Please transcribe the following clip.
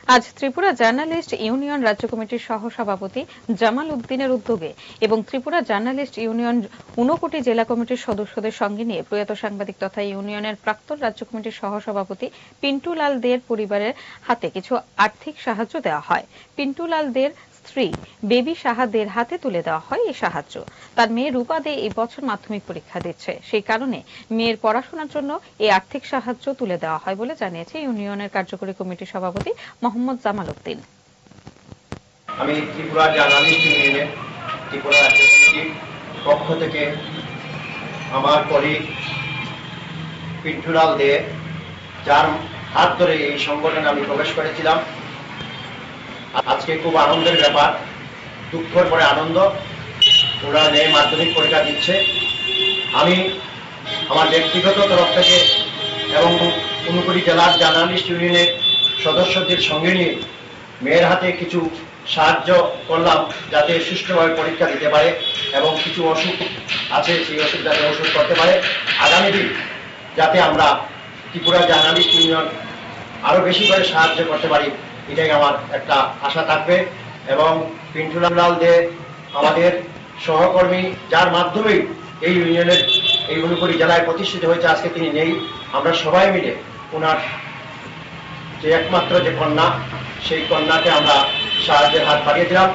আজ Tripura journalist union রাজ্য কমিটির সহ-সভাপতি জামাল উদ্দিনের উদ্যোগে এবং ত্রিপুরা জার্নালিস্ট ইউনিয়ন ঊনকোটি জেলা কমিটির সদস্যদের সঙ্গে নিয়ে প্রয়াত সাংবাদিক তথা ইউনিয়নের প্রাক্তন রাজ্য কমিটির সহ-সভাপতি পিন্টু লাল দের পরিবারের হাতে কিছু আর্থিক সাহায্য দেওয়া হয়। পিন্টু লাল দের স্ত্রী বেবি সাহা দের হাতে তুলে দেওয়া হয় এই সাহায্য। তার মেয়ে রূপা দে এই বছর মাধ্যমিক পরীক্ষা দিচ্ছে, সেই কারণে মেয়ের পড়াশোনার জন্য এই আর্থিক সাহায্য তুলে দেওয়া হয় বলে জানিয়েছে ইউনিয়নের কার্যকরী কমিটির সভাপতি মোহাম্মদ জামাল উদ্দিন। আমি ত্রিপুরা জার্নালিস্ট ইউনিয়নের ত্রিপুরা রাজ্য কমিটির পক্ষ থেকে আমার কলিগ পিন্টু লাল দে, যার হাত ধরে এই সংগঠনে আমি প্রবেশ করেছিলাম, আজকে খুব আনন্দের ব্যাপার, দুঃখের পরে আনন্দ। ওরা মেয়ে মাধ্যমিক পরীক্ষা দিচ্ছে। আমি আমার ব্যক্তিগত তরফ থেকে এবং ঊনকোটি জেলার জার্নালিস্ট ইউনিয়নের সদস্যদের সঙ্গে নিয়ে মেয়ের হাতে কিছু সাহায্য করলাম, যাতে সুষ্ঠুভাবে পরীক্ষা দিতে পারে এবং কিছু অসুখ আছে সেই অসুখ যাতে ওষুধ করতে পারে। আগামী দিন যাতে আমরা ত্রিপুরা জার্নালিস্ট ইউনিয়ন আরো বেশি করে সাহায্য করতে পারি, এটাই আমার একটা আশা থাকবে। এবং পিন্টু লাল দে আমাদের সহকর্মী, যার মাধ্যমে এই ইউনিয়নের এই ঊনকোটি জেলায় প্রতিষ্ঠিত হয়েছে। আজকে তিনি নেই, আমরা সবাই মিলে ওনার যে একমাত্র যে কন্যা, সেই কন্যাকে আমরা সাহায্যের হাত বাড়িয়ে দিলাম।